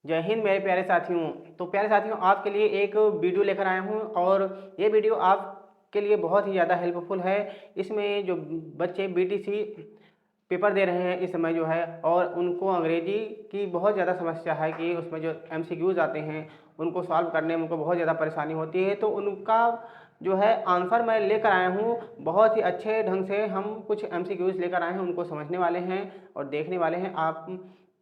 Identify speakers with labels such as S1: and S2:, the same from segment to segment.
S1: जय हिंद मेरे प्यारे साथियों। तो प्यारे साथियों, आपके लिए एक वीडियो लेकर आया हूँ और ये वीडियो आपके लिए बहुत ही ज़्यादा हेल्पफुल है। इसमें जो बच्चे बीटीसी पेपर दे रहे हैं इस समय जो है, और उनको अंग्रेजी की बहुत ज़्यादा समस्या है कि उसमें जो एमसीक्यूज आते हैं उनको सॉल्व करने में उनको बहुत ज़्यादा परेशानी होती है। तो उनका जो है आंसर मैं लेकर आया हूँ। बहुत ही अच्छे ढंग से हम कुछ एमसीक्यूज लेकर आए हैं, उनको समझने वाले हैं और देखने वाले हैं आप।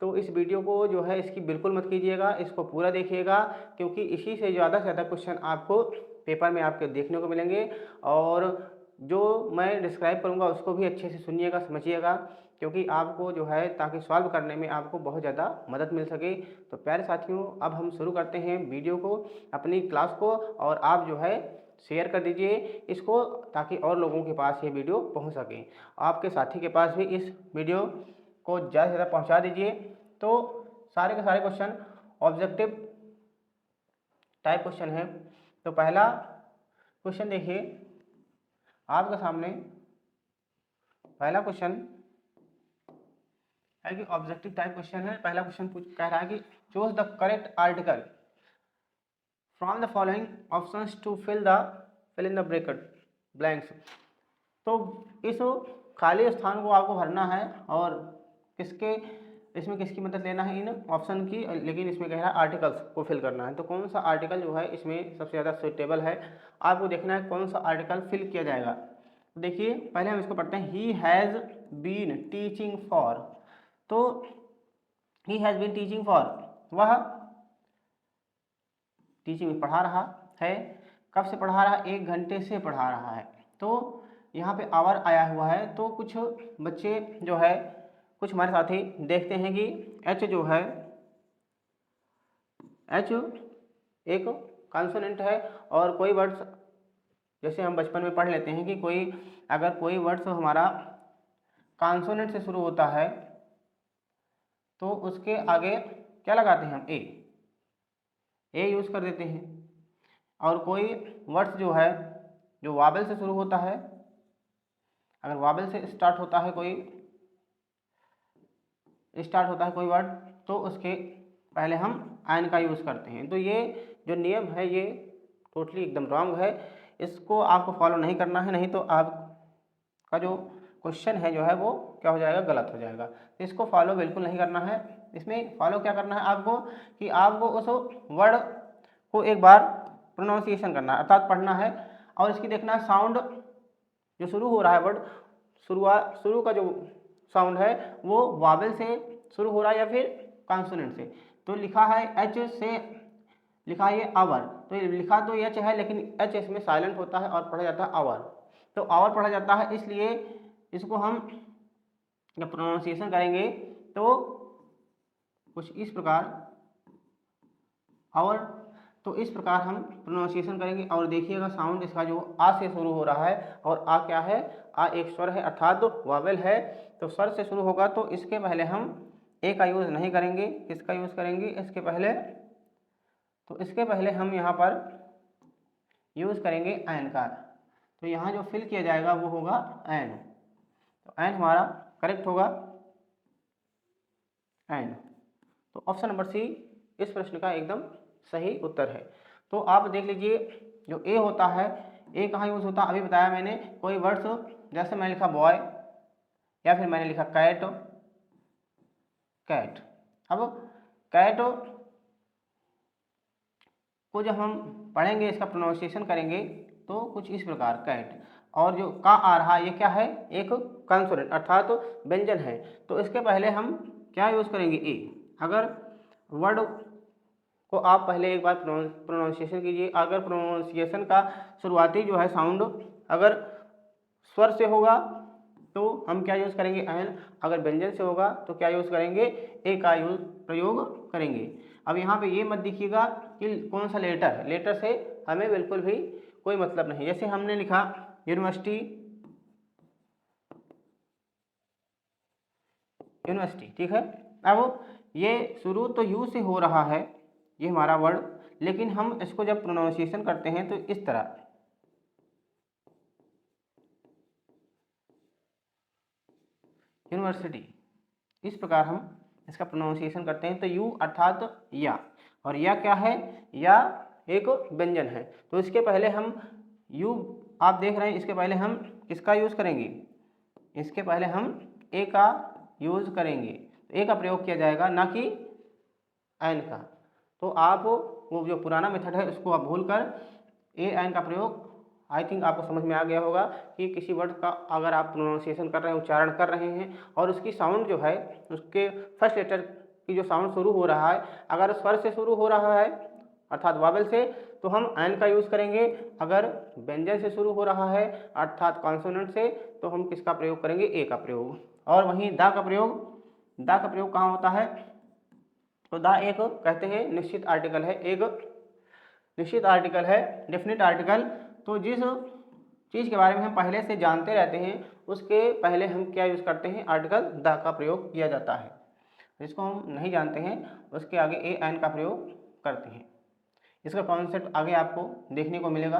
S1: तो इस वीडियो को जो है इसकी बिल्कुल मत कीजिएगा, इसको पूरा देखिएगा, क्योंकि इसी से ज़्यादा क्वेश्चन आपको पेपर में आपके देखने को मिलेंगे। और जो मैं डिस्क्राइब करूँगा उसको भी अच्छे से सुनिएगा, समझिएगा, क्योंकि आपको जो है ताकि सॉल्व करने में आपको बहुत ज़्यादा मदद मिल सके। तो प्यारे साथियों, अब हम शुरू करते हैं वीडियो को, अपनी क्लास को, और आप जो है शेयर कर दीजिए इसको ताकि और लोगों के पास ये वीडियो पहुंच सके। आपके साथी के पास भी इस वीडियो को ज़्यादा से ज़्यादा पहुँचा दीजिए। तो सारे के सारे क्वेश्चन ऑब्जेक्टिव टाइप क्वेश्चन है। तो पहला क्वेश्चन देखिए आपके सामने। पहला क्वेश्चन है कि ऑब्जेक्टिव टाइप क्वेश्चन है। पहला क्वेश्चन कह रहा है कि choose the correct article from the following options to fill in the bracket blanks. तो इस खाली स्थान को आपको भरना है और इसमें किसकी मदद लेना है, इन ऑप्शन की, लेकिन इसमें कह रहा है आर्टिकल्स को फिल करना है। तो कौन सा आर्टिकल जो है इसमें सबसे ज़्यादा सुटेबल है, आपको देखना है कौन सा आर्टिकल फिल किया जाएगा। तो देखिए पहले हम इसको पढ़ते हैं। He has been teaching for. तो he has been teaching for, वह टीचिंग में पढ़ा रहा है। कब से पढ़ा रहा है? 1 घंटे से पढ़ा रहा है। तो यहाँ पे आवर आया हुआ है। तो कुछ बच्चे जो है, कुछ हमारे साथी देखते हैं कि एच जो है, एच एक कॉन्सोनेंट है। और कोई वर्ड्स जैसे हम बचपन में पढ़ लेते हैं कि अगर कोई वर्ड्स हमारा कॉन्सोनेंट से शुरू होता है तो उसके आगे क्या लगाते हैं हम? ए यूज़ कर देते हैं। और कोई वर्ड्स जो है जो वाबल से शुरू होता है, अगर वाबल से स्टार्ट होता है कोई वर्ड, तो उसके पहले हम आयन का यूज़ करते हैं। तो ये जो नियम है ये टोटली एकदम रॉन्ग है। इसको आपको फॉलो नहीं करना है, नहीं तो आपका जो क्वेश्चन है जो है वो क्या हो जाएगा? गलत हो जाएगा। तो इसको फॉलो बिल्कुल नहीं करना है। इसमें फॉलो क्या करना है आपको कि आपको उस वर्ड को एक बार प्रोनाउंसिएशन करना है, अर्थात पढ़ना है, और इसकी देखना है साउंड जो शुरू हो रहा है वर्ड, शुरू का जो साउंड है वो वावेल से शुरू हो रहा है या फिर कॉन्सोनेंट से। तो लिखा है एच से, लिखा है ये आवर। तो लिखा तो एच है लेकिन एच इसमें साइलेंट होता है और पढ़ा जाता है आवर। तो आवर पढ़ा जाता है, इसलिए इसको हम जब प्रोनाउंसिएशन करेंगे तो कुछ इस प्रकार आवर, तो इस प्रकार हम प्रोनाउंसिएशन करेंगे। और देखिएगा साउंड इसका जो आ से शुरू हो रहा है, और आ क्या है? आ एक स्वर है अर्थात वावेल है। तो स्वर से शुरू होगा तो इसके पहले हम ए का यूज़ नहीं करेंगे। किसका यूज़ करेंगे इसके पहले? तो इसके पहले हम यहाँ पर यूज़ करेंगे एन का। तो यहाँ जो फिल किया जाएगा वो होगा एन। तो एन हमारा करेक्ट होगा, एन। तो ऑप्शन नंबर सी इस प्रश्न का एकदम सही उत्तर है। तो आप देख लीजिए जो ए होता है, ए कहाँ यूज़ होता है? अभी बताया मैंने। कोई वर्ड्स जैसे मैंने लिखा बॉय या फिर मैंने लिखा कैट, अब कैट को जब हम पढ़ेंगे, इसका प्रोनाउंसिएशन करेंगे तो कुछ इस प्रकार कैट। और जो का आ रहा है ये क्या है? एक कंसोनेंट अर्थात व्यंजन है। तो इसके पहले हम क्या यूज़ करेंगे? ए। अगर वर्ड को आप पहले एक बार प्रोनाउंसिएशन कीजिए। अगर प्रोनाउंसिएशन का शुरुआती जो है साउंड अगर स्वर से होगा तो हम क्या यूज़ करेंगे? एन। अगर व्यंजन से होगा तो क्या यूज़ करेंगे? ए का प्रयोग करेंगे। अब यहाँ पे ये मत देखिएगा कि कौन सा लेटर है, लेटर से हमें बिल्कुल भी कोई मतलब नहीं। जैसे हमने लिखा यूनिवर्सिटी, ठीक है। अब ये शुरू तो यू से हो रहा है ये हमारा वर्ड, लेकिन हम इसको जब प्रोनाउंसिएशन करते हैं तो इस तरह यूनिवर्सिटी, इस प्रकार हम इसका प्रोनाउंसिएशन करते हैं तो यू अर्थात या, और या क्या है, या एक व्यंजन है। तो इसके पहले हम यू, आप देख रहे हैं, इसके पहले हम किसका यूज़ करेंगे, इसके पहले हम ए का यूज़ करेंगे, तो ए का प्रयोग किया जाएगा, ना कि एन का। तो आप वो जो पुराना मेथड है उसको आप भूल कर ए एन का प्रयोग, आई थिंक आपको समझ में आ गया होगा कि किसी वर्ड का अगर आप प्रोनाउंसिएशन कर रहे हैं, उच्चारण कर रहे हैं, और उसकी साउंड जो है, उसके फर्स्ट लेटर की जो साउंड शुरू हो रहा है, अगर स्वर से शुरू हो रहा है अर्थात वावेल से, तो हम एन का यूज़ करेंगे। अगर व्यंजन से शुरू हो रहा है अर्थात कॉन्सोनेंट से, तो हम किसका प्रयोग करेंगे, ए का प्रयोग। और वहीं दा का प्रयोग कहाँ होता है, तो दा एक कहते हैं निश्चित आर्टिकल है, एक निश्चित आर्टिकल है, डेफिनेट आर्टिकल। तो जिस चीज़ के बारे में हम पहले से जानते रहते हैं उसके पहले हम क्या यूज़ करते हैं, आर्टिकल दा का प्रयोग किया जाता है। जिसको हम नहीं जानते हैं उसके आगे ए एन का प्रयोग करते हैं। इसका कॉन्सेप्ट आगे आपको देखने को मिलेगा,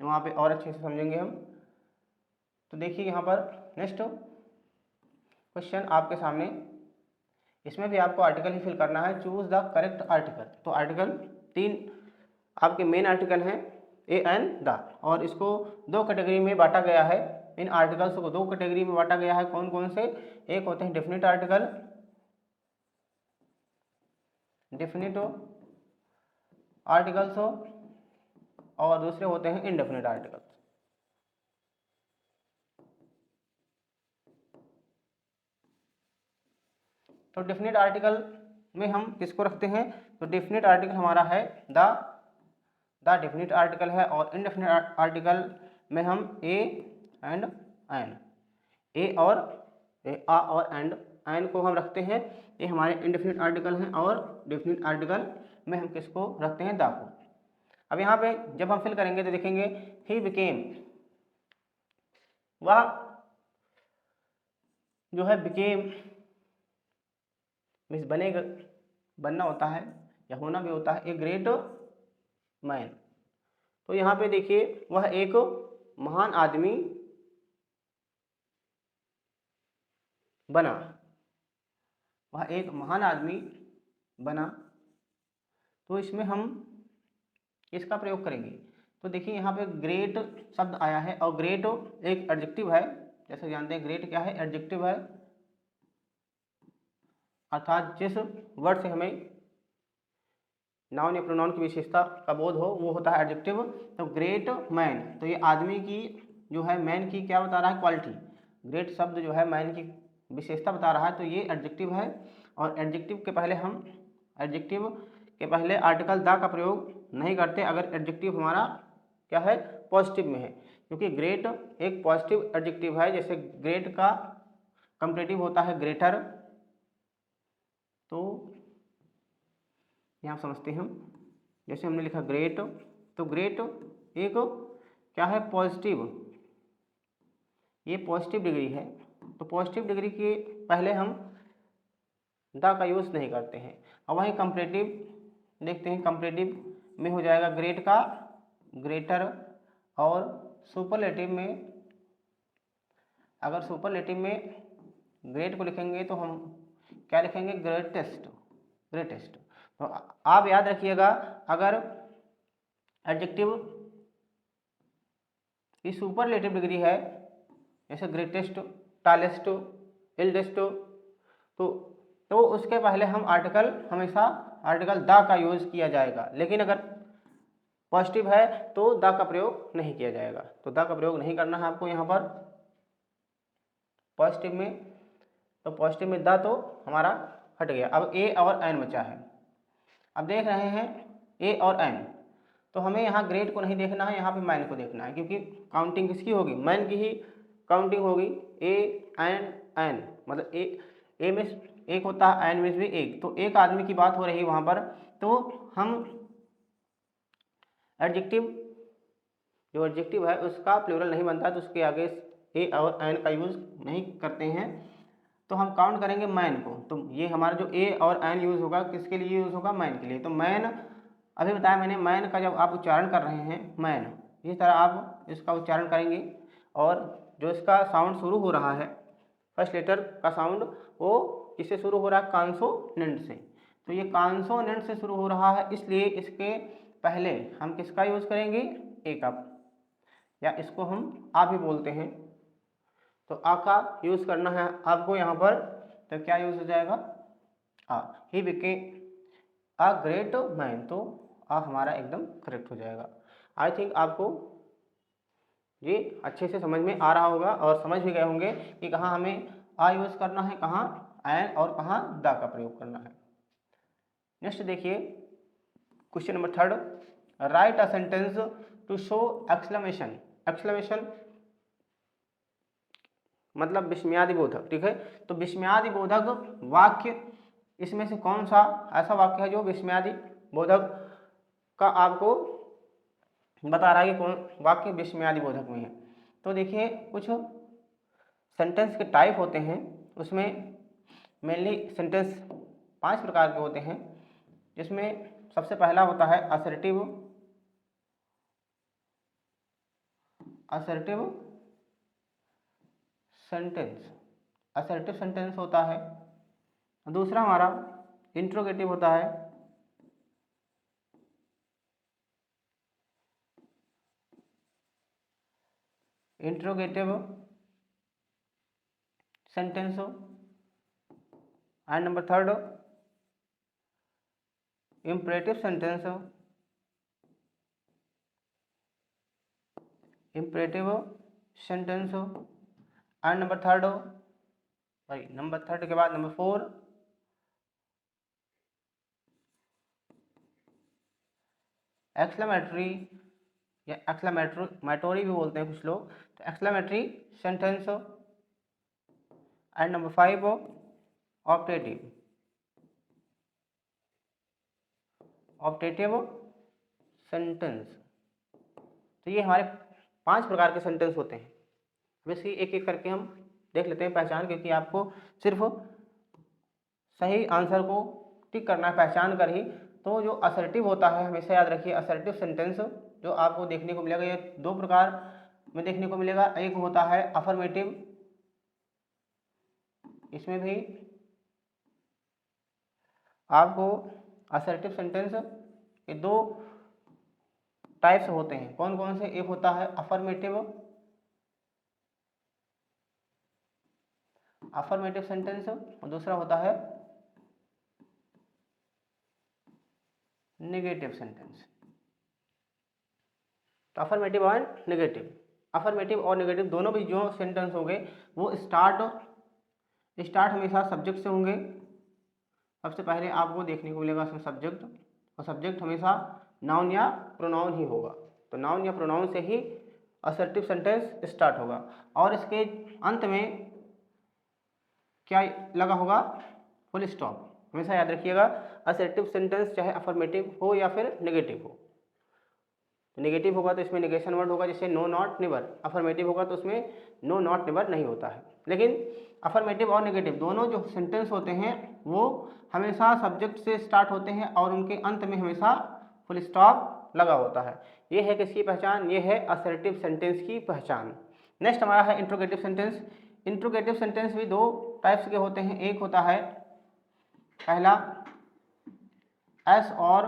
S1: वहाँ पे और अच्छे से समझेंगे हम। तो देखिए यहाँ पर नेक्स्ट क्वेश्चन आपके सामने, इसमें भी आपको आर्टिकल ही फिल करना है, चूज द करेक्ट आर्टिकल। तो आर्टिकल 3 आपके मेन आर्टिकल हैं, ए एन द, और इसको 2 कैटेगरी में बांटा गया है। इन आर्टिकल्स को 2 कैटेगरी में बांटा गया है, कौन कौन से, एक होते हैं डेफिनेट आर्टिकल, डेफिनेट आर्टिकल्स, और दूसरे होते हैं इनडेफिनेट आर्टिकल्स। तो डेफिनेट आर्टिकल में हम किसको रखते हैं, तो डेफिनेट आर्टिकल हमारा है द डेफिनेट आर्टिकल है, और इनडेफिनेट आर्टिकल में हम ए एंड एन, ए और आ और एंड एन को हम रखते हैं, ये हमारे इनडेफिनेट आर्टिकल हैं। और डेफिनेट आर्टिकल में हम किसको रखते हैं, दा को। अब यहाँ पे जब हम फिल करेंगे तो देखेंगे ही बिकेम, वह जो है बिकेम मीन्स बनेगा, बनना होता है या होना भी होता है, ए ग्रेट मैन। तो यहाँ पे देखिए वह एक महान आदमी बना, वह एक महान आदमी बना। तो इसमें हम इसका प्रयोग करेंगे। तो देखिए यहाँ पे ग्रेट शब्द आया है, और ग्रेट एक एडजेक्टिव है, जैसे जानते हैं ग्रेट क्या है, एडजेक्टिव है, अर्थात जिस वर्ड से हमें नाउन या प्रोनाउन की विशेषता का बोध हो वो होता है एडजेक्टिव। तो ग्रेट मैन, तो ये आदमी की जो है, मैन की क्या बता रहा है, क्वालिटी। ग्रेट शब्द जो है मैन की विशेषता बता रहा है, तो ये एडजेक्टिव है। और एडजेक्टिव के पहले आर्टिकल दा का प्रयोग नहीं करते अगर एडजेक्टिव हमारा क्या है, पॉजिटिव में है, क्योंकि ग्रेट एक पॉजिटिव एडजेक्टिव है। जैसे ग्रेट का कंपेरेटिव होता है ग्रेटर, तो यहाँ समझते हैं हम, जैसे हमने लिखा ग्रेट, तो ग्रेट एक क्या है, पॉजिटिव, ये पॉजिटिव डिग्री है। तो पॉजिटिव डिग्री के पहले हम द का यूज़ नहीं करते हैं। और वहीं कंपेरेटिव देखते हैं, कंपेरेटिव में हो जाएगा ग्रेट का ग्रेटर, और सुपरलेटिव में, अगर सुपरलेटिव में ग्रेट को लिखेंगे तो हम क्या लिखेंगे, ग्रेटेस्ट। तो आप याद रखिएगा, अगर एडजेक्टिव की सुपरलेटिव डिग्री है, जैसे ग्रेटेस्ट, टालेस्ट, एल्डेस्ट, तो उसके पहले हम हमेशा आर्टिकल द का यूज़ किया जाएगा। लेकिन अगर पॉजिटिव है तो द का प्रयोग नहीं किया जाएगा। तो द का प्रयोग नहीं करना है आपको यहाँ पर पॉजिटिव में। तो पॉजिटिव में द तो हमारा हट गया। अब ए और एन बचा है। अब देख रहे हैं ए और एन, तो हमें यहाँ ग्रेट को नहीं देखना है, यहाँ पे मैन को देखना है, क्योंकि काउंटिंग किसकी होगी, मैन की ही काउंटिंग होगी। ए एन एन मतलब ए में एक होता है, एन में भी एक, तो एक आदमी की बात हो रही है वहाँ पर। तो हम जो एडजेक्टिव है उसका प्लूरल नहीं बनता, तो उसके आगे ए और एन का यूज़ नहीं करते हैं। तो हम काउंट करेंगे मैन को। तो ये हमारा जो ए और एन यूज़ होगा किसके लिए यूज़ होगा, मैन के लिए। तो मैन अभी बताया मैंने, मैन का जब आप उच्चारण कर रहे हैं मैन, इस तरह आप इसका उच्चारण करेंगे, और जो इसका साउंड शुरू हो रहा है फर्स्ट लेटर का साउंड वो किससे शुरू हो रहा है, कॉन्सोनेंट से। तो ये कॉन्सोनेंट से शुरू हो रहा है, इसलिए इसके पहले हम किसका यूज़ करेंगे, ए का, या इसको हम आ भी बोलते हैं। तो आ का यूज़ करना है आपको यहाँ पर, तो क्या यूज़ हो जाएगा, आ। He became a great man, तो आ हमारा एकदम करेक्ट हो जाएगा। आई थिंक आपको ये अच्छे से समझ में आ रहा होगा और समझ भी गए होंगे कि कहाँ हमें आ यूज़ करना है, कहाँ एन और कहाँ द का प्रयोग करना है। नेक्स्ट देखिए question number 3, write a sentence to show exclamation. Exclamation मतलब विस्मयादि बोधक, ठीक है। तो विस्मयादि बोधक वाक्य, इसमें से कौन सा ऐसा वाक्य है जो विस्मयादि बोधक का आपको बता रहा है कि कौन वाक्य विस्मयादि बोधक में है। तो देखिए कुछ सेंटेंस के टाइप होते हैं, उसमें मेनली सेंटेंस 5 प्रकार के होते हैं, जिसमें सबसे पहला होता है assertive. Assertive sentence, assertive sentence होता है। दूसरा हमारा इंट्रोगेटिव होता है। Interrogative sentence. And number 3 imperative sentence. Imperative sentence. And number 3 भाई, नंबर 3 के बाद नंबर 4 एक्सक्लेमेटरी या एक्सक्लेमेटरी भी बोलते हैं कुछ लोग, तो exclamatory sentence. And number 5 optative. Optative sentence. तो ये हमारे 5 प्रकार के सेंटेंस होते हैं। वैसे एक एक करके हम देख लेते हैं पहचान, क्योंकि आपको सिर्फ सही आंसर को टिक करना है पहचान कर ही। तो जो असर्टिव होता है, हमेशा याद रखिए असर्टिव सेंटेंस जो आपको देखने को मिलेगा, ये 2 प्रकार में देखने को मिलेगा। एक होता है अफर्मेटिव, इसमें भी आपको असर्टिव सेंटेंस के 2 टाइप्स होते हैं। कौन कौन से, एक होता है अफर्मेटिव, अफर्मेटिव सेंटेंस, और दूसरा होता है नेगेटिव सेंटेंस। तो अफर्मेटिव और नेगेटिव, अफर्मेटिव और नेगेटिव दोनों भी जो सेंटेंस होंगे वो स्टार्ट हमेशा सब्जेक्ट से होंगे। सबसे पहले आपको देखने को मिलेगा उसमें सब्जेक्ट, और सब्जेक्ट हमेशा नाउन या प्रोनाउन ही होगा। तो नाउन या प्रोनाउन से ही असर्टिव सेंटेंस स्टार्ट होगा, और इसके अंत में क्या लगा होगा, फुल स्टॉप। हमेशा याद रखिएगा असर्टिव सेंटेंस चाहे अफर्मेटिव हो या फिर नेगेटिव हो। तो नेगेटिव होगा तो इसमें नेगेशन वर्ड होगा, जैसे नो नॉट नेवर। अफर्मेटिव होगा तो उसमें नो नॉट नेवर नहीं होता है। लेकिन अफर्मेटिव और नेगेटिव दोनों जो सेंटेंस होते हैं वो हमेशा सब्जेक्ट से स्टार्ट होते हैं, और उनके अंत में हमेशा फुल स्टॉप लगा होता है। ये है किसकी पहचान, ये है असर्टिव सेंटेंस की पहचान। नेक्स्ट हमारा है इंट्रोगेटिव सेंटेंस। इंट्रोगेटिव सेंटेंस भी 2 टाइप्स के होते हैं। एक होता है पहला एस और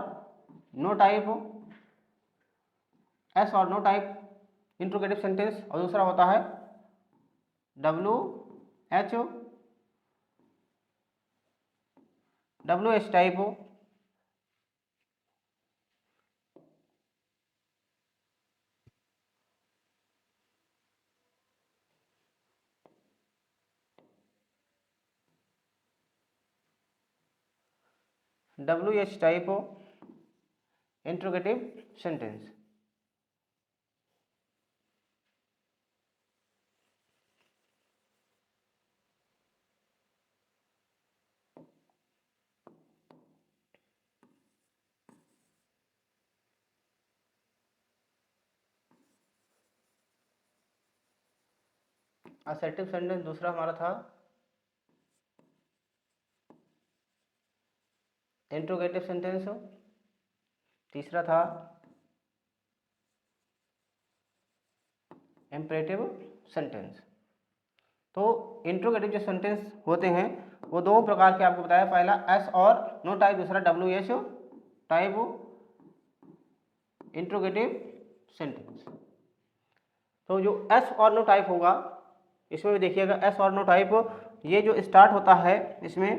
S1: नो टाइप, एस और नो टाइप इंट्रोगेटिव सेंटेंस, और दूसरा होता है WH type. WH type interrogative sentence. Assertive sentence दूसरा हमारा था इंट्रोगेटिव सेंटेंस, तीसरा था इम्परेटिव सेंटेंस। तो इंट्रोगेटिव जो सेंटेंस होते हैं वो दो प्रकार के आपको बताया, पहला एस और नो टाइप, दूसरा WH टाइप इंट्रोगेटिव सेंटेंस। तो जो एस और नो टाइप होगा इसमें भी देखिएगा, एस और नो टाइप ये जो स्टार्ट होता है इसमें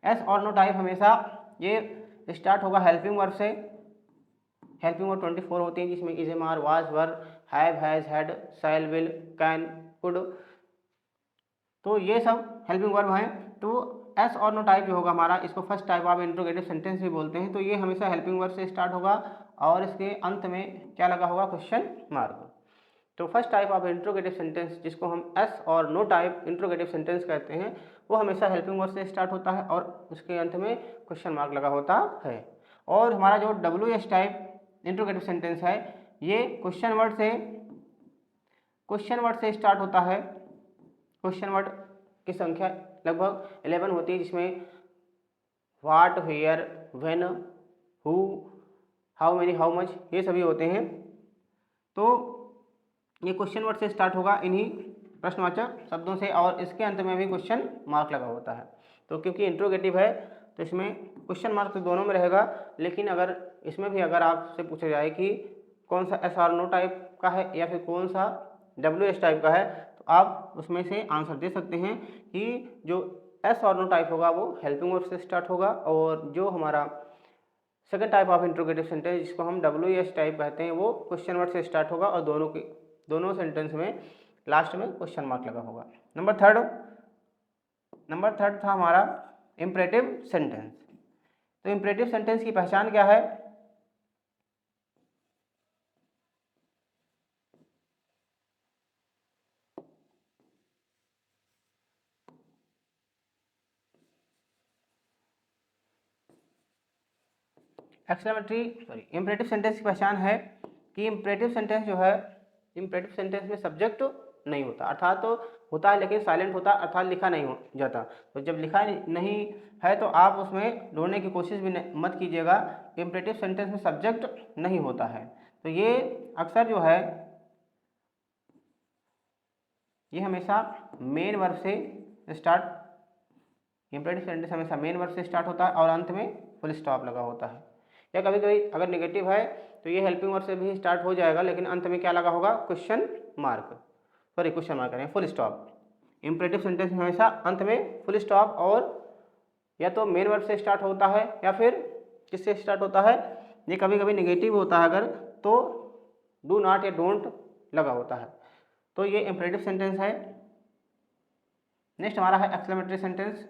S1: एस और नो टाइप हमेशा ये स्टार्ट होगा हेल्पिंग वर्ब से। हेल्पिंग वर्ब 24 होती हैं जिसमें is, am, are, was, were, have, has, had, shall, will, can, could, तो ये सब हेल्पिंग वर्ब हैं। तो एस और नो टाइप जो होगा हमारा, इसको first type of interrogative sentence भी बोलते हैं। तो ये हमेशा हेल्पिंग वर्ब से स्टार्ट होगा और इसके अंत में क्या लगा होगा, क्वेश्चन मार्क। तो first type of interrogative sentence जिसको हम एस और नो टाइप इंट्रोगेटिव सेंटेंस कहते हैं वो हमेशा हेल्पिंग वर्ब से स्टार्ट होता है और उसके अंत में क्वेश्चन मार्क लगा होता है। और हमारा जो WH टाइप इंट्रोगेटिव सेंटेंस है ये क्वेश्चन वर्ड से स्टार्ट होता है। क्वेश्चन वर्ड की संख्या लगभग 11 होती है जिसमें what, where, when, who, how many, how much ये सभी होते हैं। तो ये क्वेश्चन वर्ड से स्टार्ट होगा इन्हीं प्रश्नवाचक शब्दों से और इसके अंत में भी क्वेश्चन मार्क लगा होता है। तो क्योंकि इंट्रोगेटिव है तो इसमें क्वेश्चन मार्क तो दोनों में रहेगा, लेकिन अगर इसमें भी अगर आपसे पूछा जाए कि कौन सा एस और नो टाइप का है या फिर कौन सा WH टाइप का है तो आप उसमें से आंसर दे सकते हैं कि जो एस और नो टाइप होगा वो हेल्पिंग वर्ब से स्टार्ट होगा और जो हमारा second type of interrogative sentence जिसको हम WH टाइप कहते हैं वो क्वेश्चन वर्ड से स्टार्ट होगा और दोनों सेंटेंस में लास्ट में क्वेश्चन मार्क लगा होगा। नंबर थर्ड था हमारा इम्परेटिव सेंटेंस। तो इम्परेटिव सेंटेंस की पहचान क्या है? इम्परेटिव सेंटेंस की पहचान है कि इम्परेटिव सेंटेंस जो है, इम्परेटिव सेंटेंस में सब्जेक्ट नहीं होता, अर्थात तो होता है लेकिन साइलेंट होता है, अर्थात लिखा नहीं हो जाता। तो जब लिखा नहीं है तो आप उसमें ढूंढने की कोशिश भी मत कीजिएगा। इम्परेटिव सेंटेंस में सब्जेक्ट नहीं होता है। तो ये अक्सर जो है ये हमेशा मेन वर्ब से स्टार्ट, इम्परेटिव सेंटेंस हमेशा मेन वर्ब से स्टार्ट होता है और अंत में फुल स्टॉप लगा होता है। या कभी कभी अगर नेगेटिव है तो ये हेल्पिंग वर्ब से भी स्टार्ट हो जाएगा लेकिन अंत में क्या लगा होगा, क्वेश्चन मार्क करें, फुल स्टॉप। इम्परेटिव सेंटेंस में हमेशा अंत में फुल स्टॉप और या तो मेन वर्ब से स्टार्ट होता है या फिर किससे स्टार्ट होता है, ये कभी कभी नेगेटिव होता है अगर तो डू नॉट या डोंट लगा होता है। तो ये इम्परेटिव सेंटेंस है। नेक्स्ट हमारा है एक्सक्लेमेटरी सेंटेंस।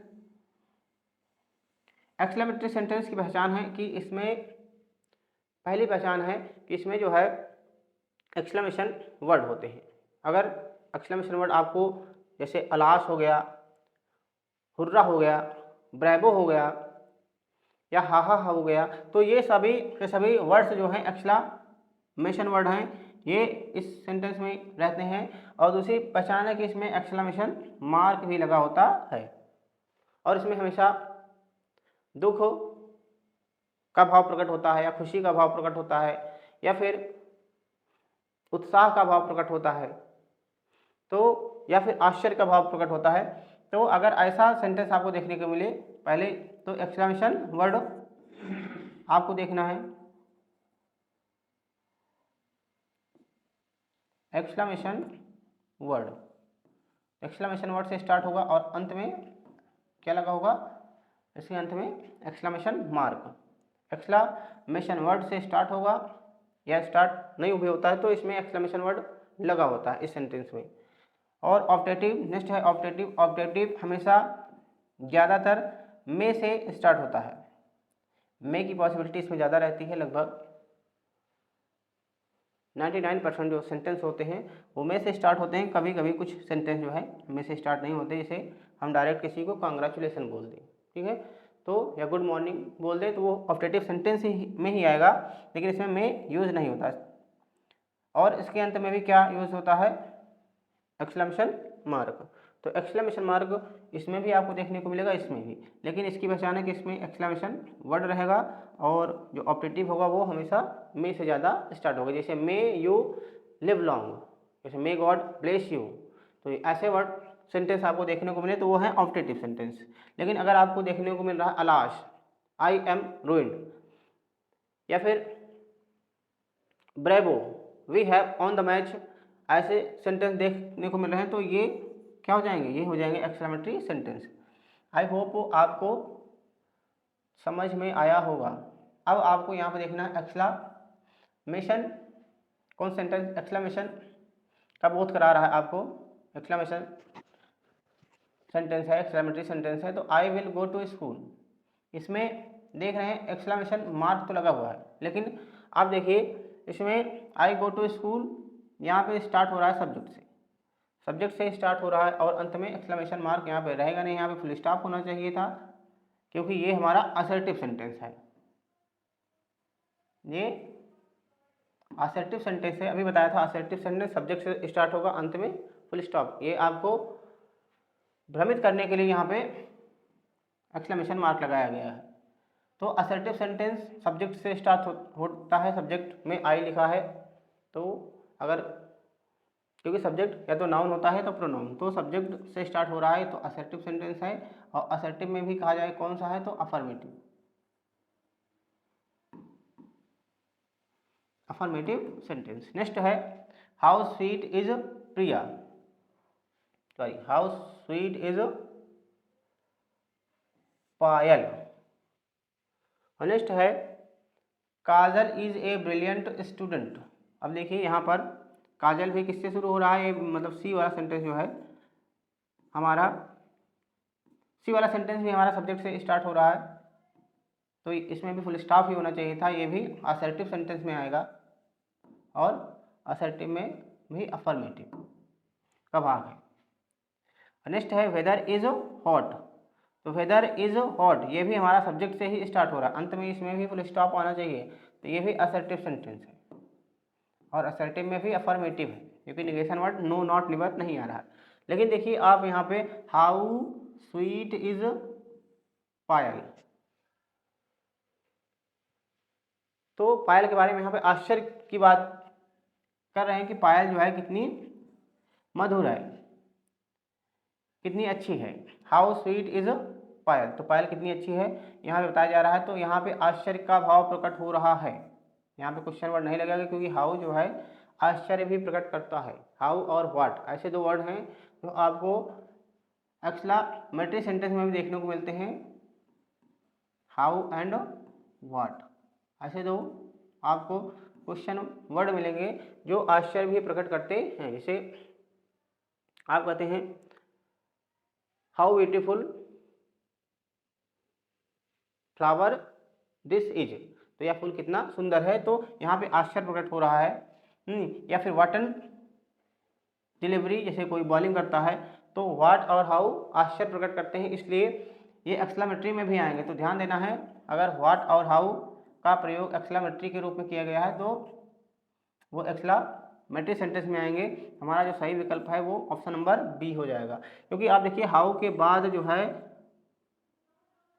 S1: एक्सक्लेमेटरी सेंटेंस की पहचान है कि इसमें पहली पहचान है कि इसमें जो है एक्सक्लेमेशन वर्ड होते हैं। अगर एक्सक्लेमेशन वर्ड आपको जैसे अलास हो गया, हुर्रा हो गया, ब्रेवो हो गया या हा हो गया, तो ये सभी के सभी वर्ड्स जो हैं एक्सक्लेमेशन वर्ड हैं, ये इस सेंटेंस में रहते हैं। और दूसरी पहचान है कि इसमें एक्सक्लेमेशन मार्क भी लगा होता है और इसमें हमेशा दुख का भाव प्रकट होता है या खुशी का भाव प्रकट होता है या फिर उत्साह का भाव प्रकट होता है तो या फिर आश्चर्य का भाव प्रकट होता है। तो अगर ऐसा सेंटेंस आपको देखने को मिले पहले तो एक्सक्लेमेशन वर्ड आपको देखना है। एक्सक्लेमेशन वर्ड से स्टार्ट होगा और अंत में क्या लगा होगा, इसके अंत में एक्सक्लेमेशन मार्क। एक्सक्लेमेशन वर्ड से स्टार्ट होगा या स्टार्ट नहीं भी होता है तो इसमें एक्सक्लेमेशन वर्ड लगा होता है इस सेंटेंस में। और ऑब्जेक्टिव नेक्स्ट है ऑब्जेक्टिव। ऑब्जेक्टिव हमेशा ज़्यादातर में से स्टार्ट होता है, में की पॉसिबिलिटी इसमें ज़्यादा रहती है। लगभग 99% जो सेंटेंस होते हैं वो में से स्टार्ट होते हैं। कभी कभी कुछ सेंटेंस जो है में से स्टार्ट नहीं होते, जैसे हम डायरेक्ट किसी को कांग्रेचुलेसन बोल दें, ठीक है, तो या गुड मॉर्निंग बोल दें तो वो ऑब्जेक्टिव सेंटेंस में ही आएगा, लेकिन इसमें में यूज़ नहीं होता। और इसके अंत में भी क्या यूज़ होता है, एक्सक्लेमेशन मार्क। तो एक्सक्लेमेशन मार्क इसमें भी आपको देखने को मिलेगा, इसमें भी, लेकिन इसकी पहचान है कि इसमें एक्सक्लेमेशन वर्ड रहेगा और जो ऑब्जेक्टिव होगा वो हमेशा मे से ज़्यादा स्टार्ट होगा। जैसे मे यू लिव लॉन्ग, जैसे मे गॉड ब्लेस यू, तो ऐसे वर्ड सेंटेंस आपको देखने को मिले तो वो है ऑप्टेटिव सेंटेंस। लेकिन अगर आपको देखने को मिल रहा है अलाश, आई एम रूइंड, या फिर bravo, we have won the match, ऐसे सेंटेंस देखने को मिल रहे हैं तो ये क्या हो जाएंगे, ये हो जाएंगे एक्सक्लेमेटरी सेंटेंस। आई होप आपको समझ में आया होगा। अब आपको यहाँ पर देखना है एक्सक्लेमेशन, कौन सेंटेंस एक्सक्लेमेशन का बोध करा रहा है आपको, एक्सक्लेमेशन सेंटेंस है, एक्सक्लेमेटरी सेंटेंस है। तो I will go to school, इसमें देख रहे हैं एक्सक्लेमेशन मार्क तो लगा हुआ है, लेकिन आप देखिए इसमें आई गो टू स्कूल यहाँ पे स्टार्ट हो रहा है सब्जेक्ट से स्टार्ट हो रहा है और अंत में एक्सक्लेमेशन मार्क यहाँ पे रहेगा नहीं, यहाँ पे फुल स्टॉप होना चाहिए था, क्योंकि ये हमारा असर्टिव सेंटेंस है, ये असर्टिव सेंटेंस है। अभी बताया था असर्टिव सेंटेंस सब्जेक्ट से स्टार्ट होगा, अंत में फुल स्टॉप। ये आपको भ्रमित करने के लिए यहाँ पे एक्सक्लेमेशन मार्क लगाया गया है। तो असर्टिव सेंटेंस सब्जेक्ट से स्टार्ट होता है, सब्जेक्ट में आई लिखा है, तो अगर क्योंकि सब्जेक्ट या तो नाउन होता है तो प्रोनाउन, तो सब्जेक्ट से स्टार्ट हो रहा है तो असर्टिव सेंटेंस है। और असर्टिव में भी कहा जाए कौन सा है, तो अफर्मेटिव सेंटेंस। नेक्स्ट है how sweet is Priya, sorry how sweet is Payal. Next है काजल इज ए ब्रिलियंट स्टूडेंट। अब देखिए यहाँ पर काजल भी किससे शुरू हो रहा है, मतलब सी वाला सेंटेंस जो है हमारा, सी वाला सेंटेंस भी हमारा सब्जेक्ट से स्टार्ट हो रहा है, तो इसमें भी फुल स्टॉप ही होना चाहिए था, ये भी असर्टिव सेंटेंस में आएगा और असर्टिव में भी अफर्मेटिव का भाग है। नेक्स्ट है वेदर इज हॉट, तो वेदर इज हॉट ये भी हमारा सब्जेक्ट से ही स्टार्ट हो रहा है, अंत में इसमें भी फुल स्टॉप आना चाहिए, तो ये भी असर्टिव सेंटेंस है। और असर्टिव में भी अफर्मेटिव है, क्योंकि निगेशन वर्ड नो नॉट निवर नहीं आ रहा है। लेकिन देखिए आप यहाँ पे हाउ स्वीट इज पायल, तो पायल के बारे में यहाँ पे आश्चर्य की बात कर रहे हैं कि पायल जो है कितनी मधुर है, कितनी अच्छी है। हाउ स्वीट इज पायल, तो पायल कितनी अच्छी है यहाँ पे बताया जा रहा है, तो यहाँ पे आश्चर्य का भाव प्रकट हो रहा है। यहाँ पे क्वेश्चन वर्ड नहीं लगेगा, क्योंकि हाउ जो है आश्चर्य भी प्रकट करता है। हाउ और व्हाट ऐसे दो वर्ड हैं जो आपको एक्सक्लेमेटरी सेंटेंस में भी देखने को मिलते हैं, हाउ एंड व्हाट, ऐसे दो आपको क्वेश्चन वर्ड मिलेंगे जो आश्चर्य भी प्रकट करते हैं। जैसे आप कहते हैं how beautiful flower this is, तो यह फूल कितना सुंदर है, तो यहाँ पे आश्चर्य प्रकट हो रहा है। या फिर वाटन डिलीवरी, जैसे कोई बॉलिंग करता है तो वाट और हाउ आश्चर्य प्रकट करते हैं, इसलिए ये एक्सक्लेमेटरी में भी आएंगे। तो ध्यान देना है, अगर वाट और हाउ का प्रयोग एक्सक्लेमेटरी के रूप में किया गया है तो वो एक्सक्लेमेटरी सेंटेंस में आएंगे। हमारा जो सही विकल्प है वो ऑप्शन नंबर बी हो जाएगा, क्योंकि आप देखिए हाउ के बाद जो है,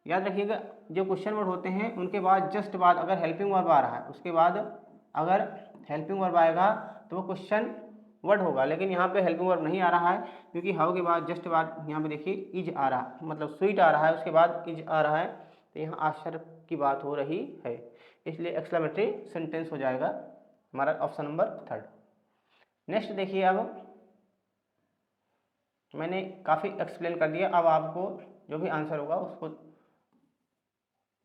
S1: याद रखिएगा जो क्वेश्चन वर्ड होते हैं उनके बाद जस्ट बाद अगर हेल्पिंग वर्ब आ रहा है, उसके बाद अगर हेल्पिंग वर्ब आएगा तो वो क्वेश्चन वर्ड होगा। लेकिन यहाँ पे हेल्पिंग वर्ब नहीं आ रहा है, क्योंकि हाउ के बाद जस्ट बाद यहाँ पे देखिए इज आ रहा है, मतलब स्वीट आ रहा है, उसके बाद इज आ रहा है, तो यहाँ आश्चर्य की बात हो रही है, इसलिए एक्सक्लेमेटरी सेंटेंस हो जाएगा हमारा ऑप्शन नंबर थर्ड। नेक्स्ट देखिए, अब मैंने काफ़ी एक्सप्लेन कर दिया, अब आपको जो भी आंसर होगा उसको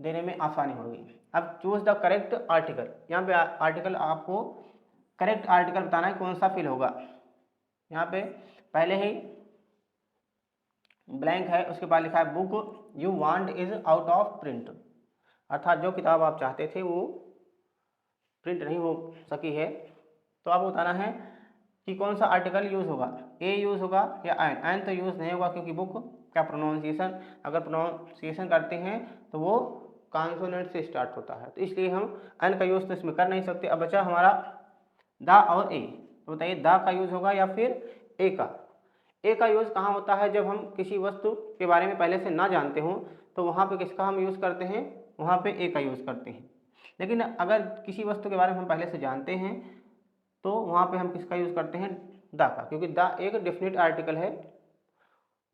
S1: देने में आसानी होगी। अब चूज द करेक्ट आर्टिकल, यहाँ पे आर्टिकल आपको करेक्ट आर्टिकल बताना है कौन सा फिल होगा। यहाँ पे पहले ही ब्लैंक है, उसके बाद लिखा है book you want is out of print, अर्थात जो किताब आप चाहते थे वो प्रिंट नहीं हो सकी है। तो आपको बताना है कि कौन सा आर्टिकल यूज़ होगा, ए यूज़ होगा या एन तो यूज़ नहीं होगा, क्योंकि बुक का प्रोनाउंसिएशन अगर प्रोनाउंसिएशन करते हैं तो वो कॉन्सोनेंट से स्टार्ट होता है, तो इसलिए हम एन का यूज़ तो इसमें कर नहीं सकते। अब बचा हमारा द और ए, तो बताइए द का यूज़ होगा या फिर ए का। ए का यूज़ कहाँ होता है, जब हम किसी वस्तु के बारे में पहले से ना जानते हों तो वहाँ पे किसका हम यूज़ करते हैं, वहाँ पे ए का यूज़ करते हैं। लेकिन अगर किसी वस्तु के बारे में हम पहले से जानते हैं तो वहाँ पे हम किसका यूज़ करते हैं, द का, क्योंकि द एक डेफिनेट आर्टिकल है।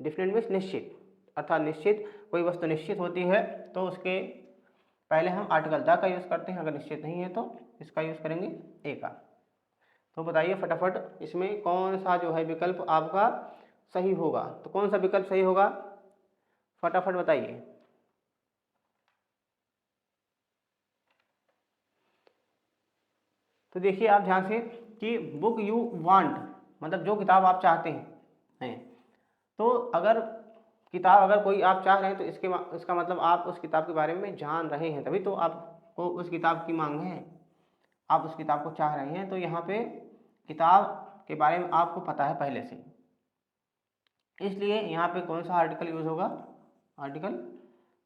S1: डेफिनेट मीन्स निश्चित, अर्थात निश्चित, कोई वस्तु निश्चित होती है तो उसके पहले हम आर्टिकल द का यूज़ करते हैं, अगर निश्चित नहीं है तो इसका यूज़ करेंगे ए का। तो बताइए फटाफट इसमें कौन सा जो है विकल्प आपका सही होगा, तो कौन सा विकल्प सही होगा, फटाफट बताइए। तो देखिए आप ध्यान से कि बुक यू वांट मतलब जो किताब आप चाहते हैं, तो अगर किताब अगर कोई आप चाह रहे हैं तो इसका मतलब आप उस किताब के बारे में जान रहे हैं, तभी तो आपको उस किताब की मांग है, आप उस किताब को चाह रहे हैं। तो यहाँ पे किताब के बारे में आपको पता है पहले से, इसलिए यहाँ पे कौन सा आर्टिकल यूज होगा, आर्टिकल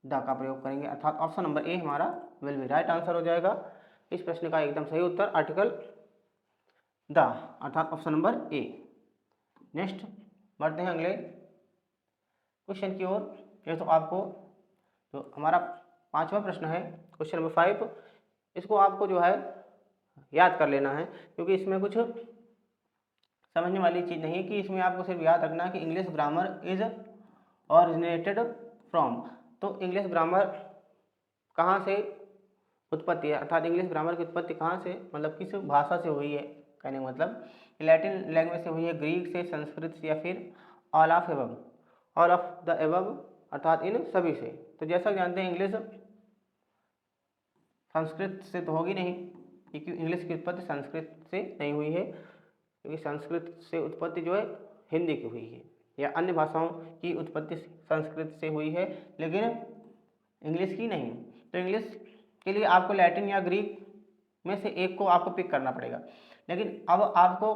S1: द का प्रयोग करेंगे, अर्थात ऑप्शन नंबर ए हमारा विल बी राइट आंसर हो जाएगा। इस प्रश्न का एकदम सही उत्तर आर्टिकल द अर्थात ऑप्शन नंबर ए। नेक्स्ट बढ़ते हैं अगले क्वेश्चन की ओर। ये तो आपको जो हमारा 5वां प्रश्न है क्वेश्चन नंबर 5, इसको आपको जो है याद कर लेना है, क्योंकि इसमें कुछ समझने वाली चीज़ नहीं है कि इसमें आपको सिर्फ याद रखना है कि English grammar is originated from. तो इंग्लिश ग्रामर कहाँ से उत्पत्ति है, अर्थात इंग्लिश ग्रामर की उत्पत्ति कहाँ से, मतलब किस भाषा से हुई है, कहने का मतलब लैटिन लैंग्वेज से हुई है, ग्रीक से, संस्कृत से, या फिर all of above, all of the above अर्थात इन सभी से। तो जैसा जानते हैं इंग्लिश संस्कृत से तो होगी नहीं, क्योंकि इंग्लिश की उत्पत्ति संस्कृत से नहीं हुई है, क्योंकि संस्कृत से उत्पत्ति जो है हिंदी की हुई है, या अन्य भाषाओं की उत्पत्ति संस्कृत से हुई है, लेकिन इंग्लिश की नहीं। तो इंग्लिश के लिए आपको लैटिन या ग्रीक में से एक को आपको पिक करना पड़ेगा, लेकिन अब आपको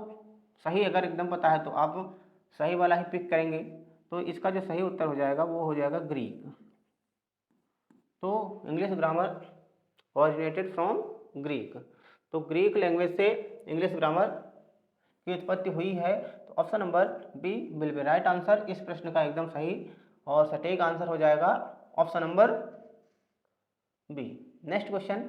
S1: सही अगर एकदम पता है तो आप सही वाला ही पिक करेंगे। तो इसका जो सही उत्तर हो जाएगा वो हो जाएगा ग्रीक। तो English grammar originated from Greek, तो ग्रीक लैंग्वेज से इंग्लिश ग्रामर की उत्पत्ति हुई है। तो option number B will be right answer. इस प्रश्न का एकदम सही और सटीक आंसर हो जाएगा option number B. Next question,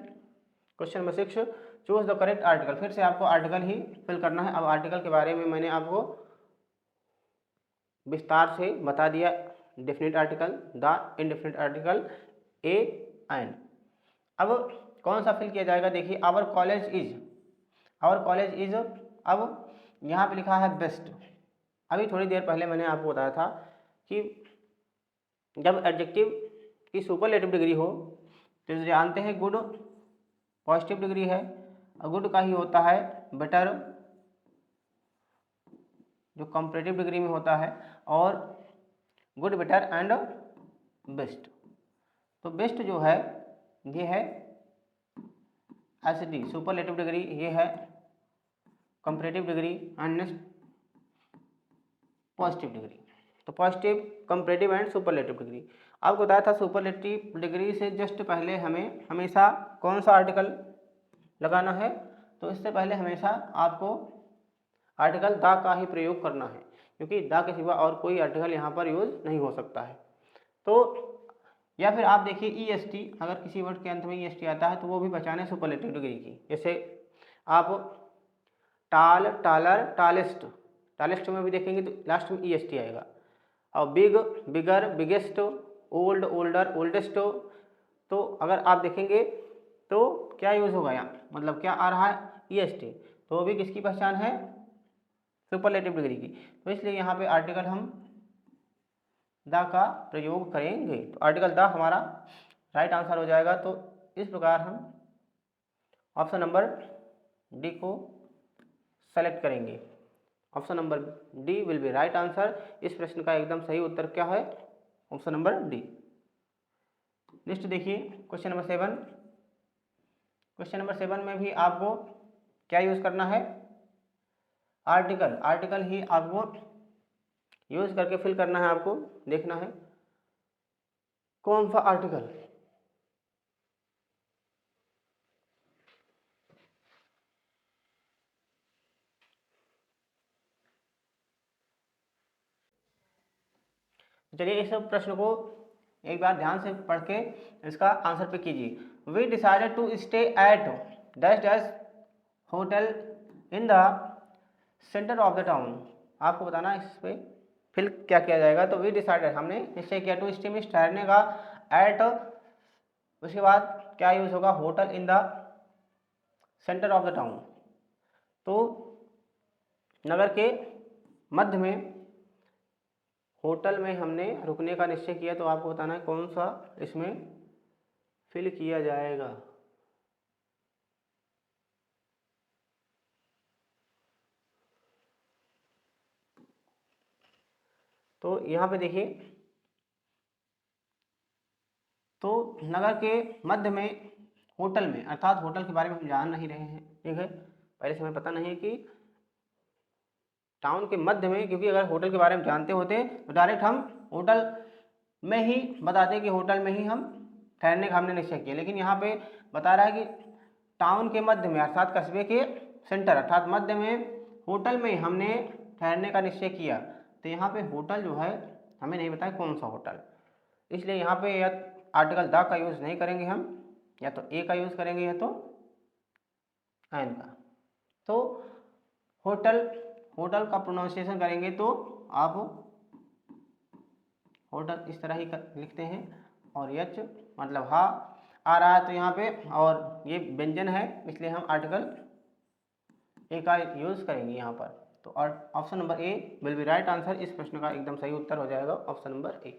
S1: question number 6, choose the correct article. फिर से आपको आर्टिकल ही फिल करना है। अब आर्टिकल के बारे में मैंने आपको विस्तार से बता दिया, definite article, the, indefinite article, a, and. अब कौन सा फिल किया जाएगा, देखिए our college is, our college is, अब यहाँ पे लिखा है बेस्ट। अभी थोड़ी देर पहले मैंने आपको बताया था कि जब एडजेक्टिव की सुपरलेटिव डिग्री हो तो जानते हैं गुड पॉजिटिव डिग्री है, और गुड का ही होता है बेटर जो कंपैरेटिव डिग्री में होता है, और गुड, बेटर एंड बेस्ट। तो बेस्ट जो है ये है एसडी सुपरलेटिव डिग्री, ये है comparative degree, and next positive degree. तो positive, comparative and superlative degree. आपको बताया था सुपरलेटिव डिग्री से जस्ट पहले हमें हमेशा कौन सा आर्टिकल लगाना है, तो इससे पहले हमेशा आपको आर्टिकल द का ही प्रयोग करना है, क्योंकि द के सिवा और कोई आर्टिकल यहाँ पर यूज नहीं हो सकता है। तो या फिर आप देखिए ईएसटी, अगर किसी वर्ड के अंत में ईएसटी आता है तो वो भी पहचान है सुपरलेटिव डिग्री की। जैसे आप टाल, टालर, टालेस्ट, टालेस्ट में भी देखेंगे तो लास्ट में ईएसटी आएगा। और बिग, बिगर, बिगेस्ट, ओल्ड, ओल्डर, ओल्डेस्ट, तो अगर आप देखेंगे तो क्या यूज होगा यहाँ, मतलब क्या आ रहा है, ईएसटी, तो वो भी किसकी पहचान है, सुपरलेटिव डिग्री की। तो इसलिए यहाँ पे आर्टिकल हम द का प्रयोग करेंगे। तो आर्टिकल द हमारा राइट आंसर हो जाएगा। तो इस प्रकार हम ऑप्शन नंबर डी को सेलेक्ट करेंगे। Option number D will be right answer. इस प्रश्न का एकदम सही उत्तर क्या है, ऑप्शन नंबर डी। नेक्स्ट देखिए क्वेश्चन नंबर 7। क्वेश्चन नंबर 7 में भी आपको क्या यूज करना है, आर्टिकल, आर्टिकल ही आपको यूज करके फिल करना है। आपको देखना है कौन सा आर्टिकल, चलिए इस प्रश्न को एक बार ध्यान से पढ़ के इसका आंसर पे कीजिए। We decided to stay at dash dash hotel in the centre of the town, आपको बताना इस पे फिर क्या किया जाएगा। तो वी डिसाइडेड, हमने निश्चय किया, टू स्टे में ठहरने का, एट, उसके बाद क्या यूज होगा, hotel in the centre of the town. तो नगर के मध्य में होटल में हमने रुकने का निश्चय किया। तो आपको बताना है कौन सा इसमें फिल किया जाएगा। तो यहाँ पे देखिए, तो नगर के मध्य में होटल में, अर्थात होटल के बारे में हम जान नहीं रहे हैं, ठीक है, पहले से हमें पता नहीं है कि टाउन के मध्य में, क्योंकि अगर होटल के बारे में जानते होते तो डायरेक्ट हम होटल में ही बताते कि होटल में ही हम ठहरने का हमने निश्चय किया। लेकिन यहाँ पे बता रहा है कि टाउन के मध्य में, अर्थात कस्बे के सेंटर अर्थात मध्य में होटल में हमने ठहरने का निश्चय किया। तो यहाँ पे होटल जो है हमें नहीं बताया कौन सा होटल, इसलिए यहाँ पे या आर्टिकल द का यूज़ नहीं करेंगे हम, या तो ए का यूज़ करेंगे या तो एन का। तो होटल, होटल का प्रोनाउंसिएशन करेंगे तो आप होटल इस तरह ही लिखते हैं, और यच मतलब हा आ रहा है तो यहाँ पे, और ये व्यंजन है इसलिए हम आर्टिकल ए का यूज़ करेंगे यहाँ पर। तो option number A will be right answer, इस प्रश्न का एकदम सही उत्तर हो जाएगा option number A.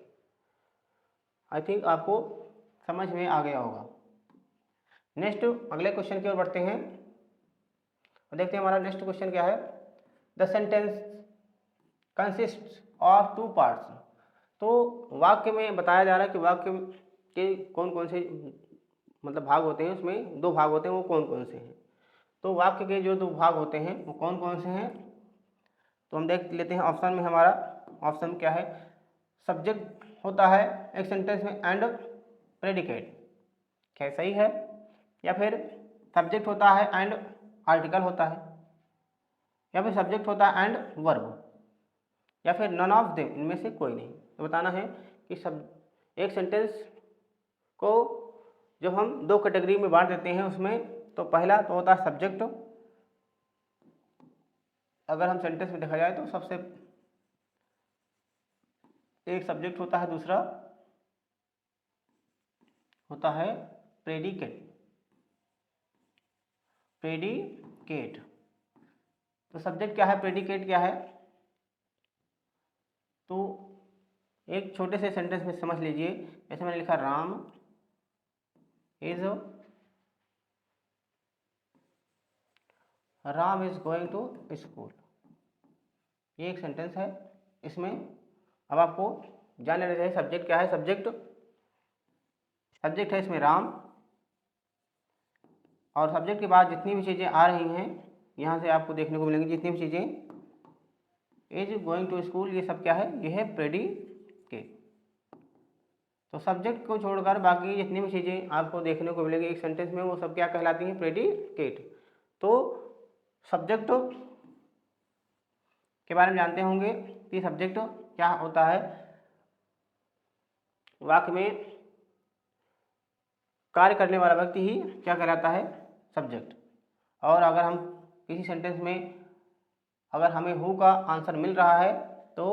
S1: I think आपको समझ में आ गया होगा। नेक्स्ट अगले क्वेश्चन की ओर बढ़ते हैं और देखते हैं हमारा नेक्स्ट क्वेश्चन क्या है। The sentence consist of two parts. तो वाक्य में बताया जा रहा है कि वाक्य के कौन कौन से मतलब भाग होते हैं, उसमें दो भाग होते हैं, वो कौन कौन से हैं। तो वाक्य के जो दो भाग होते हैं वो कौन कौन से हैं, तो हम देख लेते हैं। ऑप्शन में हमारा ऑप्शन क्या है, सब्जेक्ट होता है एक सेंटेंस में एंड प्रेडिकेट, क्या सही है, या फिर सब्जेक्ट होता है एंड आर्टिकल होता है, या फिर सब्जेक्ट होता है एंड वर्ब, या फिर नन ऑफ देम, इनमें से कोई नहीं। तो बताना है कि सब एक सेंटेंस को जब हम दो कैटेगरी में बांट देते हैं उसमें, तो पहला तो होता है सब्जेक्ट। अगर हम सेंटेंस में देखा जाए तो सबसे एक सब्जेक्ट होता है, दूसरा होता है प्रेडिकेट। प्रेडिकेट, तो सब्जेक्ट क्या है, प्रेडिकेट क्या है, तो एक छोटे से सेंटेंस में समझ लीजिए। जैसे मैंने लिखा Ram is going to school, ये एक सेंटेंस है। इसमें अब आपको जान लेना चाहिए सब्जेक्ट क्या है। सब्जेक्ट है इसमें राम, और सब्जेक्ट के बाद जितनी भी चीज़ें आ रही हैं यहाँ से आपको देखने को मिलेंगी, जितनी भी चीज़ें इज गोइंग टू स्कूल, ये सब क्या है, ये है प्रेडिकेट। तो सब्जेक्ट को छोड़कर बाकी जितनी भी चीज़ें आपको देखने को मिलेंगी एक सेंटेंस में, वो सब क्या कहलाती हैं, प्रेडिकेट। तो सब्जेक्ट के बारे में जानते होंगे कि सब्जेक्ट क्या होता है, वाक्य में कार्य करने वाला व्यक्ति ही क्या कहलाता है, सब्जेक्ट। और अगर हम किसी सेंटेंस में अगर हमें हु का आंसर मिल रहा है तो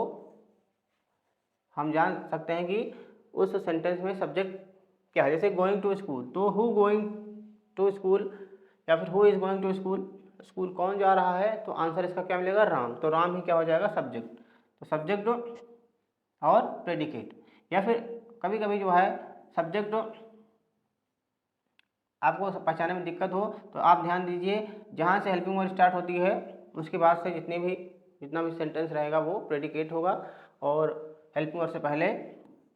S1: हम जान सकते हैं कि उस सेंटेंस में सब्जेक्ट क्या है। जैसे गोइंग टू स्कूल, तो हु गोइंग टू स्कूल, या फिर who is going to school, school कौन जा रहा है, तो आंसर इसका क्या मिलेगा, राम। तो राम ही क्या हो जाएगा, सब्जेक्ट। तो सब्जेक्ट और प्रेडिकेट, या फिर कभी कभी जो है सब्जेक्ट आपको पहचाने में दिक्कत हो तो आप ध्यान दीजिए, जहाँ से हेल्पिंग वर्ड स्टार्ट होती है उसके बाद से जितना भी सेंटेंस रहेगा वो प्रेडिकेट होगा, और हेल्पिंग वर्ड से पहले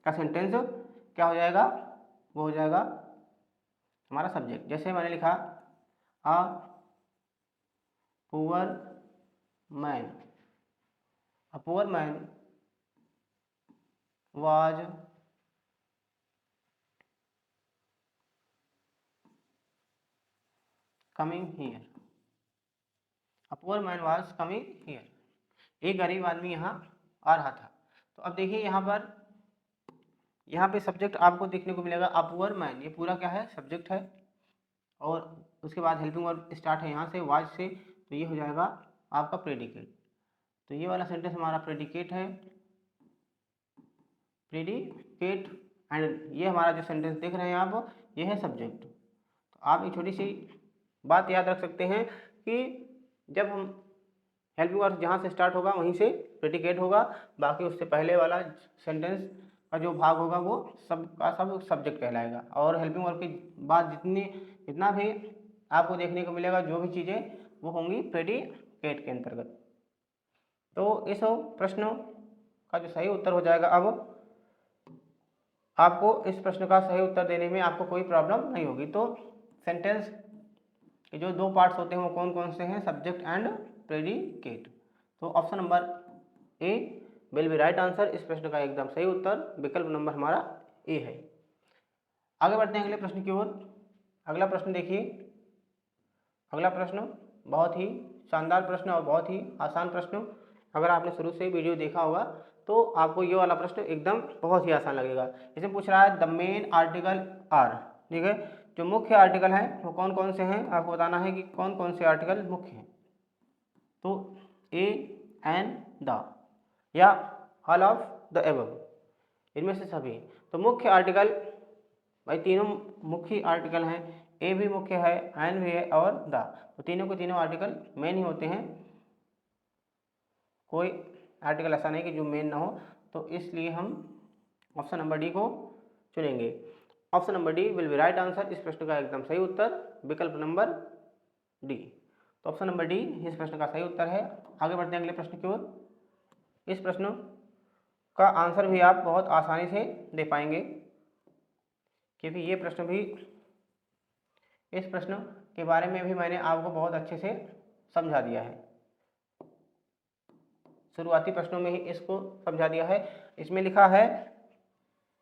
S1: का सेंटेंस क्या हो जाएगा, वो हो जाएगा हमारा सब्जेक्ट। जैसे मैंने लिखा a poor man, a poor man was coming here, a poor man was coming here, एक गरीब आदमी यहाँ आ रहा था। तो अब देखिए यहाँ पे सब्जेक्ट आपको देखने को मिलेगा अ पुअर मैन, ये पूरा क्या है, सब्जेक्ट है, और उसके बाद हेल्पिंग वर्ब स्टार्ट है यहाँ से वाज से, तो ये हो जाएगा आपका प्रेडिकेट। तो ये वाला सेंटेंस हमारा प्रेडिकेट है, प्रेडिकेट, एंड ये हमारा जो सेंटेंस देख रहे हैं आप, ये है सब्जेक्ट। तो आप एक छोटी सी बात याद रख सकते हैं कि जब हम हेल्पिंग वर्ब जहाँ से स्टार्ट होगा वहीं से प्रेडिकेट होगा, बाकी उससे पहले वाला सेंटेंस का जो भाग होगा वो सब का सब सब्जेक्ट कहलाएगा। और हेल्पिंग वर्ब के बाद जितना भी आपको देखने को मिलेगा जो भी चीज़ें वो होंगी प्रेडिकेट के अंतर्गत। तो इस प्रश्न का जो सही उत्तर हो जाएगा, अब आपको इस प्रश्न का सही उत्तर देने में आपको कोई प्रॉब्लम नहीं होगी। तो सेंटेंस के जो दो पार्ट्स होते हैं वो कौन कौन से हैं, सब्जेक्ट एंड प्रेडिकेट। तो option number A will be right answer, इस प्रश्न का एकदम सही उत्तर विकल्प नंबर हमारा ए है। आगे बढ़ते हैं अगले प्रश्न की ओर। अगला प्रश्न देखिए, अगला प्रश्न बहुत ही शानदार प्रश्न और बहुत ही आसान प्रश्न। अगर आपने शुरू से वीडियो देखा होगा तो आपको ये वाला प्रश्न एकदम बहुत ही आसान लगेगा। इसमें पूछ रहा है द मेन आर्टिकल आर, ठीक है, जो मुख्य आर्टिकल हैं वो कौन कौन से हैं, आपको बताना है कि कौन कौन से आर्टिकल मुख्य हैं। तो ए, एन, द या ऑल ऑफ द एबव, इनमें से सभी। तो मुख्य आर्टिकल भाई तीनों मुख्य आर्टिकल हैं, ए भी मुख्य है, एन भी है और द, तो तीनों के तीनों आर्टिकल मेन ही होते हैं, कोई आर्टिकल ऐसा नहीं कि जो मेन ना हो। तो इसलिए हम ऑप्शन नंबर डी को चुनेंगे। Option number D will be right answer, इस प्रश्न का एकदम सही उत्तर विकल्प नंबर डी। तो ऑप्शन नंबर डी इस प्रश्न का सही उत्तर है। आगे बढ़ते हैं अगले प्रश्न की ओर। इस प्रश्न का आंसर भी आप बहुत आसानी से दे पाएंगे क्योंकि ये प्रश्न भी, इस प्रश्न के बारे में भी मैंने आपको बहुत अच्छे से समझा दिया है, शुरुआती प्रश्नों में ही इसको समझा दिया है। इसमें लिखा है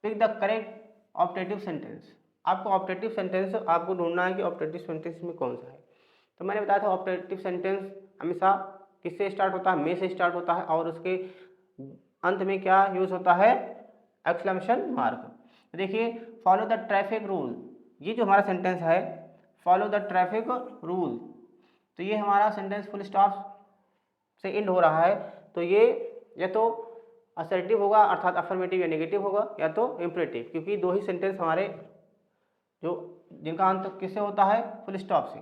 S1: pick the correct optative sentence. आपको ऑप्टेटिव सेंटेंस आपको ढूंढना है कि ऑप्टेटिव सेंटेंस में कौन सा है। तो मैंने बताया था ऑप्टेटिव सेंटेंस हमेशा किससे स्टार्ट होता है, में से स्टार्ट होता है, और उसके अंत में क्या यूज होता है, एक्सक्लेमेशन मार्क। देखिए फॉलो द ट्रैफिक रूल, ये जो हमारा सेंटेंस है फॉलो द ट्रैफिक रूल, तो ये हमारा सेंटेंस फुल स्टॉप से एंड हो रहा है। तो ये या तो असर्टिव होगा अर्थात अफर्मेटिव या नेगेटिव होगा, या तो इम्परेटिव, क्योंकि दो ही सेंटेंस हमारे जो जिनका अंत किससे होता है, फुल स्टॉप से।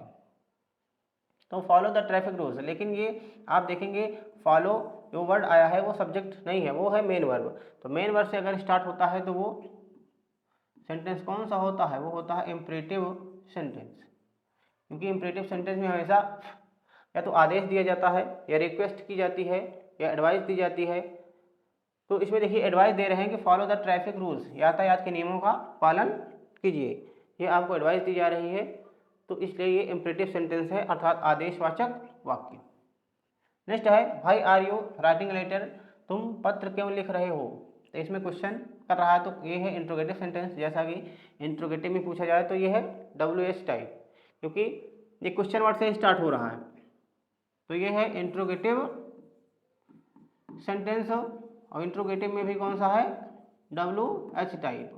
S1: तो फॉलो द ट्रैफिक रूल्स, लेकिन ये आप देखेंगे फॉलो जो वर्ड आया है वो सब्जेक्ट नहीं है, वो है मेन वर्ब। तो मेन वर्ब से अगर स्टार्ट होता है तो वो सेंटेंस कौन सा होता है, वो होता है इम्परेटिव सेंटेंस, क्योंकि इम्परेटिव सेंटेंस में हमेशा या तो आदेश दिया जाता है, या रिक्वेस्ट की जाती है, या एडवाइस दी जाती है। तो इसमें देखिए एडवाइस दे रहे हैं कि फॉलो द ट्रैफिक रूल्स, यातायात के नियमों का पालन कीजिए, ये आपको एडवाइस दी जा रही है। तो इसलिए ये इम्परेटिव सेंटेंस है अर्थात आदेशवाचक वाक्य। नेक्स्ट है why are you writing letter, तुम पत्र क्यों लिख रहे हो। तो इसमें क्वेश्चन कर रहा है, तो ये है इंट्रोगेटिव सेंटेंस। जैसा कि इंट्रोगेटिव में पूछा जाए तो ये है WH टाइप, क्योंकि ये क्वेश्चन वर्ड से स्टार्ट हो रहा है। तो ये है इंट्रोगेटिव सेंटेंस, और इंट्रोगेटिव में भी कौन सा है, WH टाइप।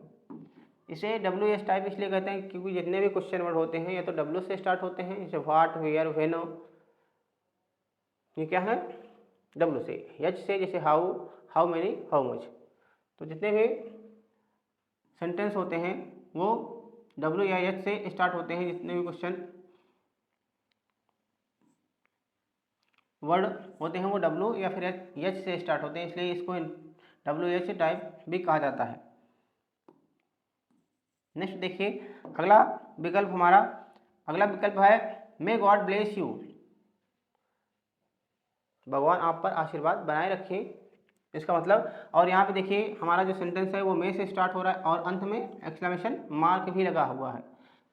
S1: इसे WH टाइप इसलिए कहते हैं क्योंकि जितने भी क्वेश्चन वर्ड होते हैं या तो W से स्टार्ट होते हैं, जैसे व्हाट, वेयर, व्हेन, ये क्या है W से। H से जैसे how, how many, how much. तो जितने भी सेंटेंस होते हैं वो W या H से स्टार्ट होते हैं, जितने भी क्वेश्चन वर्ड होते हैं वो W या फिर H से स्टार्ट होते हैं, इसलिए इसको WH टाइप भी कहा जाता है। नेक्स्ट देखिए अगला विकल्प हमारा, अगला विकल्प है मे गॉड ब्लेस यू, भगवान आप पर आशीर्वाद बनाए रखे, इसका मतलब। और यहाँ पे देखिए हमारा जो सेंटेंस है वो मे से स्टार्ट हो रहा है और अंत में एक्सक्लेमेशन मार्क भी लगा हुआ है।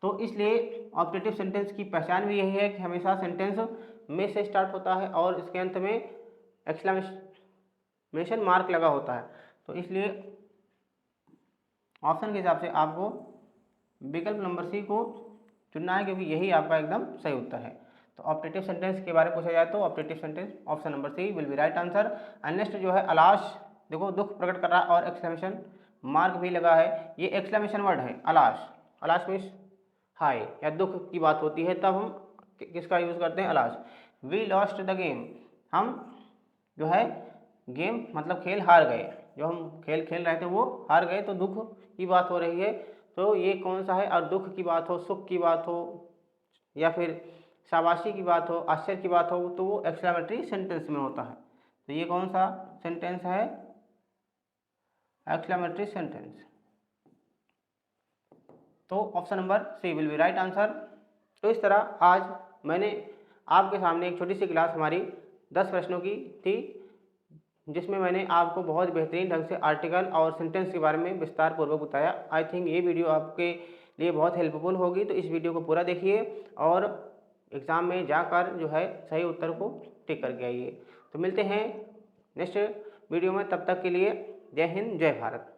S1: तो इसलिए ऑप्टेटिव सेंटेंस की पहचान भी यही है कि हमेशा सेंटेंस में से स्टार्ट होता है और इसके अंत में एक्सक्लेमेशन मार्क लगा होता है। तो इसलिए ऑप्शन के हिसाब से आपको विकल्प नंबर सी को चुनना है, क्योंकि यही आपका एकदम सही उत्तर है। तो ऑप्टेटिव सेंटेंस के बारे में पूछा जाए तो optative sentence option number C will be right answer. And next जो है अलाश, देखो दुख प्रकट कर रहा है और एक्सक्लेमेशन मार्क भी लगा है, ये एक्सक्लेमेशन वर्ड है अलाश। अलाश मीन्स हाय या दुख की बात होती है तब हम किसका यूज़ करते हैं, अलाश। वी लॉस्ट द गेम, हम जो है गेम मतलब खेल हार गए, जो हम खेल खेल रहे थे वो हार गए, तो दुख की बात हो रही है। तो ये कौन सा है? और दुख की बात हो, सुख की बात हो, या फिर शाबाशी की बात हो, आश्चर्य की बात हो, तो वो एक्सक्लेमेटरी सेंटेंस में होता है। तो ये कौन सा सेंटेंस है? Exclamatory sentence. तो option number C will be right answer. तो इस तरह आज मैंने आपके सामने एक छोटी सी क्लास हमारी 10 प्रश्नों की थी, जिसमें मैंने आपको बहुत बेहतरीन ढंग से आर्टिकल और सेंटेंस के बारे में विस्तार पूर्वक बताया। आई थिंक ये वीडियो आपके लिए बहुत हेल्पफुल होगी, तो इस वीडियो को पूरा देखिए और एग्ज़ाम में जाकर जो है सही उत्तर को टिक करके आइए। तो मिलते हैं नेक्स्ट वीडियो में, तब तक के लिए जय हिंद जय भारत।